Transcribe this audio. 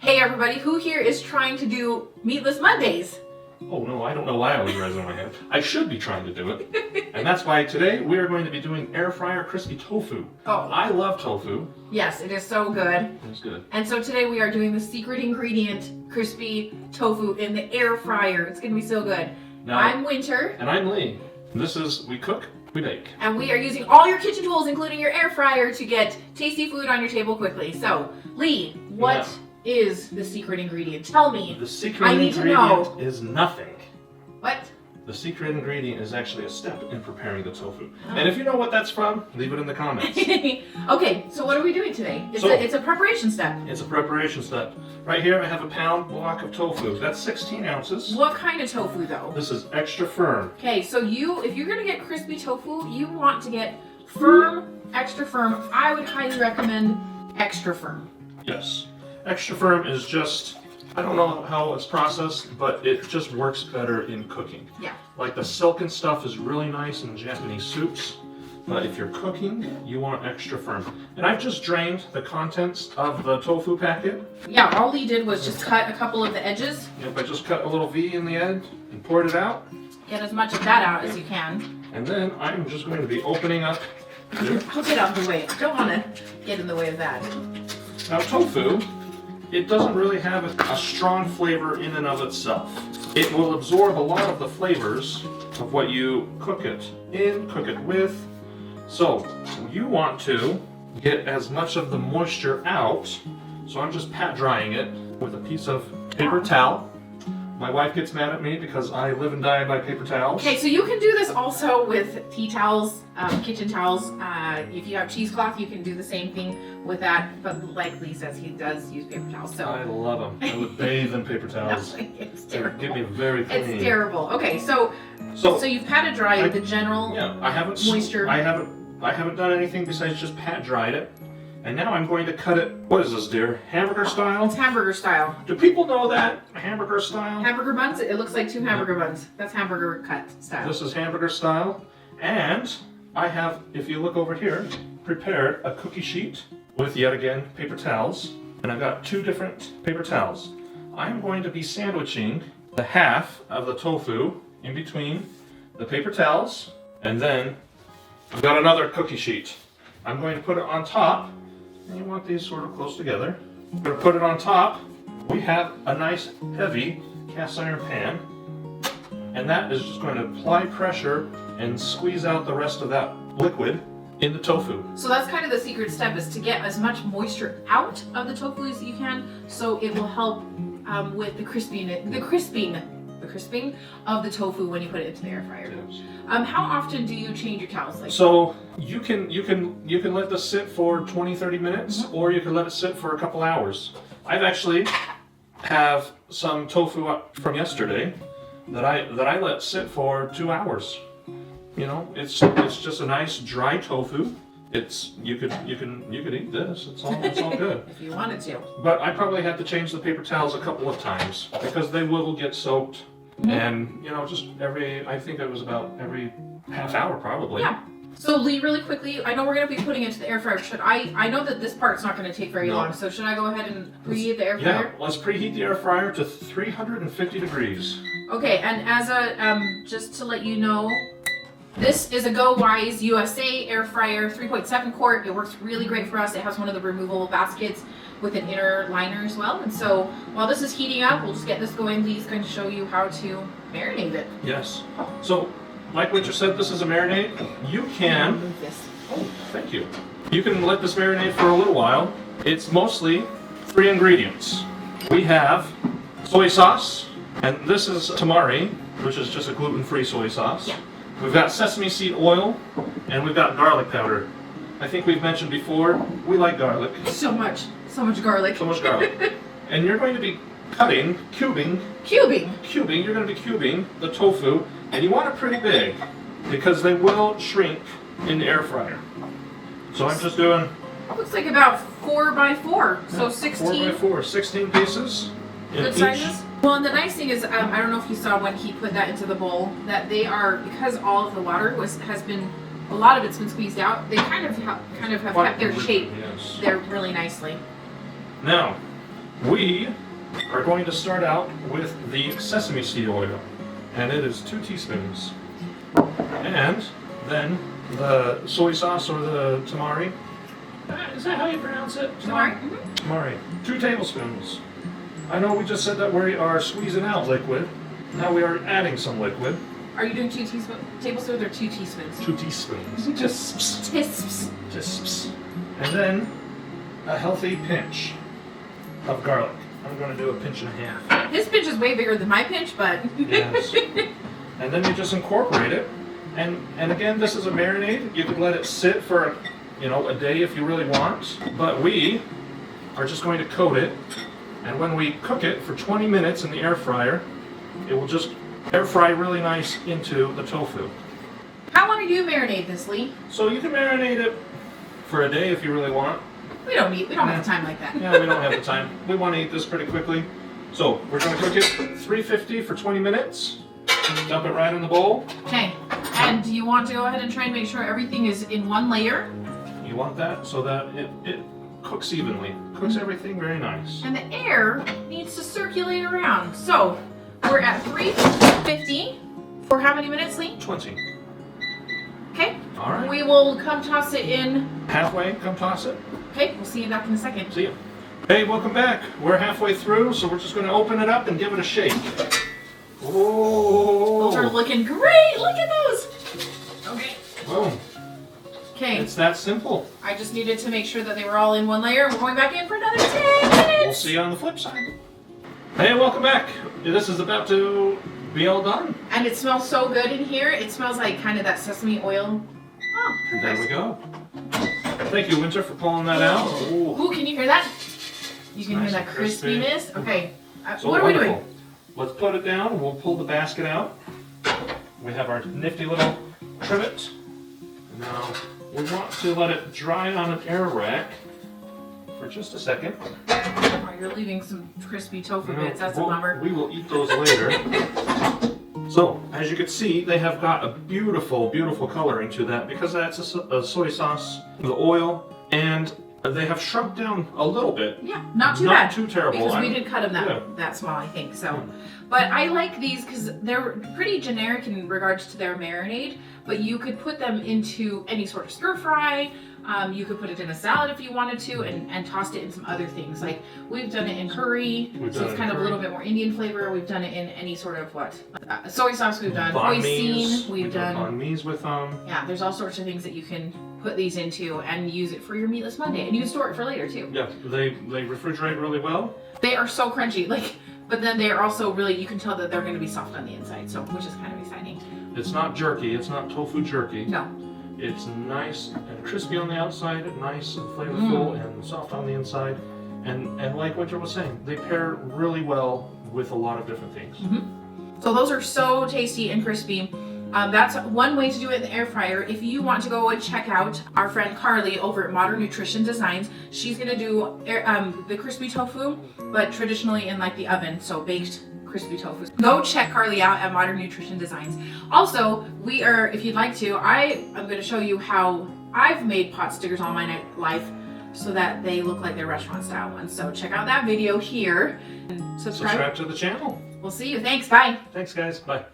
Hey everybody, who here is trying to do Meatless Mondays? Oh no, I don't know why I was raising my hand. I should be trying to do it. And that's why today we are going to be doing air fryer crispy tofu. Oh. I love tofu. Yes, it is so good. It's good. And so today we are doing the secret ingredient, crispy tofu in the air fryer. It's going to be so good. Now, I'm Winter. And I'm Lee. This is We Cook, We Bake. And we are using all your kitchen tools, including your air fryer, to get tasty food on your table quickly. So, Lee, what is the secret ingredient? Tell me. The secret ingredient is nothing. What? The secret ingredient is actually a step in preparing the tofu. Oh. And if you know what that's from, leave it in the comments. Okay, so what are we doing today? It's a preparation step. It's a preparation step. Right here I have a pound block of tofu. That's 16 ounces. What kind of tofu though? This is extra firm. Okay, so if you're gonna get crispy tofu, you want to get firm, extra firm. I would highly recommend extra firm. Yes. Extra firm is just, I don't know how it's processed, but it just works better in cooking. Yeah. Like the silken stuff is really nice in Japanese soups, but if you're cooking, you want extra firm. And I've just drained the contents of the tofu packet. Yeah, all Lee did was just cut a couple of the edges. Yep, I just cut a little V in the end and poured it out. Get as much of that out as you can. And then I'm just going to be opening up. I'll get out of the way. I don't want to get in the way of that. Now tofu, it doesn't really have a strong flavor in and of itself. It will absorb a lot of the flavors of what you cook it in, cook it with. So you want to get as much of the moisture out. So I'm just pat drying it with a piece of paper towel. My wife gets mad at me because I live and die by paper towels. Okay, so you can do this also with tea towels, kitchen towels. If you have cheesecloth, you can do the same thing with that. But like Lee says, he does use paper towels. So I love them. I would bathe in paper towels. No, it's terrible. It would get me very clean. It's terrible. Okay, so you've patted dry the general moisture. I haven't done anything besides just pat dried it. And now I'm going to cut it, what is this, dear? Hamburger style? It's hamburger style. Do people know that? Hamburger style? Hamburger buns? It looks like two hamburger buns. That's hamburger cut style. This is hamburger style. And I have, if you look over here, prepared a cookie sheet with, yet again, paper towels. And I've got two different paper towels. I'm going to be sandwiching the half of the tofu in between the paper towels. And then I've got another cookie sheet. I'm going to put it on top. And you want these sort of close together. I'm going to put it on top. We have a nice heavy cast iron pan, and that is just going to apply pressure and squeeze out the rest of that liquid in the tofu. So that's kind of the secret step, is to get as much moisture out of the tofu as you can, so it will help with the crisping of the tofu when you put it into the air fryer. Yes. How often do you change your towels? So you can let this sit for 20-30 minutes, or you can let it sit for a couple hours. I've actually have some tofu from yesterday that I let sit for 2 hours. You know, it's just a nice dry tofu. You could eat this. It's all good. If you wanted to. But I probably had to change the paper towels a couple of times because they will get soaked. And just I think it was about every half hour probably. Yeah. So Lee, really quickly, I know we're going to be putting it into the air fryer. I know that this part's not going to take very long, so should I go ahead and preheat the air fryer? Yeah, let's preheat the air fryer to 350 degrees. Okay, and as just to let you know, this is a Go Wise USA air fryer, 3.7 quart. It works really great for us. It has one of the removable baskets with an inner liner as well. And so while this is heating up, we'll just get this going. Lee's going to show you how to marinate it. Yes. So, like Winter said, this is a marinade. You can... Move this. Oh, thank you. You can let this marinate for a little while. It's mostly 3 ingredients. We have soy sauce, and this is tamari, which is just a gluten-free soy sauce. Yeah. We've got sesame seed oil, and we've got garlic powder. I think we've mentioned before, we like garlic. So much garlic. So much garlic. And you're going to be cubing. You're You're going to be cubing the tofu, and you want it pretty big because they will shrink in the air fryer. So I'm just doing... Looks like about 4 by 4, so 16. 4 by 4, 16 pieces. Good sizes. Well, and the nice thing is, I don't know if you saw when he put that into the bowl, that they are, because all of the water has been, a lot of it's been squeezed out. They kind of have kept their shape there really nicely. Now, we are going to start out with the sesame seed oil, and it is 2 teaspoons. And then the soy sauce or the tamari. Is that how you pronounce it? Tamari? Tamari. 2 tablespoons. I know we just said that we are squeezing out liquid. Now we are adding some liquid. Are you doing 2 tablespoons or 2 teaspoons? 2 teaspoons. Just Tisps. And then a healthy pinch of garlic. I'm going to do a pinch and a half. His pinch is way bigger than my pinch, but... Yes. And then you just incorporate it. And again, this is a marinade. You could let it sit for, a day if you really want. But we are just going to coat it. And when we cook it for 20 minutes in the air fryer, it will just air fry really nice into the tofu. How long do you marinate this, Lee? So you can marinate it for a day if you really want. We don't have time like that. Yeah, we don't have the time. We want to eat this pretty quickly. So we're going to cook it 350 for 20 minutes. Dump it right in the bowl. Okay. And do you want to go ahead and try and make sure everything is in one layer? You want that so that it cooks evenly. Cooks everything very nice. And the air needs to circulate around. So we're at 350 for how many minutes, Lee? 20. Okay. All right. We will come toss it in. Halfway, come toss it. Okay, we'll see you back in a second. See you. Hey, welcome back. We're halfway through, so we're just going to open it up and give it a shake. Oh. Those are looking great. Look at those. Okay. Boom. Okay. It's that simple. I just needed to make sure that they were all in one layer. We're going back in for another 10 minutes. We'll see you on the flip side. Hey, welcome back. This is about to be all done. And it smells so good in here. It smells like kind of that sesame oil. Oh, perfect. There we go. Thank you, Winter, for pulling that out. Ooh, can you hear that? You can Nice hear that and crispy. crispiness. Okay. So What are we wonderful. doing? Let's put it down. We'll pull the basket out. We have our nifty little trivet. Now, we want to let it dry on an air rack for just a second. Oh, you're leaving some crispy tofu bits. That's a bummer. We will eat those later. So, as you can see, they have got a beautiful, beautiful coloring to that because that's a soy sauce, the oil, and they have shrunk down a little bit. Yeah, not too bad. Not too terrible. Because we did cut them that small, I think. So, but I like these because they're pretty generic in regards to their marinade. But you could put them into any sort of stir fry. You could put it in a salad if you wanted to, and tossed it in some other things. Like we've done it in curry, so it's kind of a little bit more Indian flavor. We've done it in any sort of soy sauce. We've done hoisin. We've done bahn with Yeah, there's all sorts of things that you can put these into and use it for your Meatless Monday, and you can store it for later too. Yeah, they refrigerate really well. They are so crunchy, but then they are also really, you can tell that they're going to be soft on the inside, so which is kind of exciting. It's not jerky. It's not tofu jerky. No. It's nice and crispy on the outside, nice and flavorful and soft on the inside. And like Winter was saying, they pair really well with a lot of different things. So those are so tasty and crispy. That's one way to do it in the air fryer. If you want to go and check out our friend Carly over at Modern Nutrition Designs, she's gonna do the crispy tofu, but traditionally in like the oven, so baked crispy tofu. Go check Carly out at Modern Nutrition Designs. Also, we are, if you'd like to, I am going to show you how I've made pot stickers all my life so that they look like they're restaurant style ones. So check out that video here and subscribe To the channel. We'll see you. Thanks. Bye. Thanks, guys. Bye.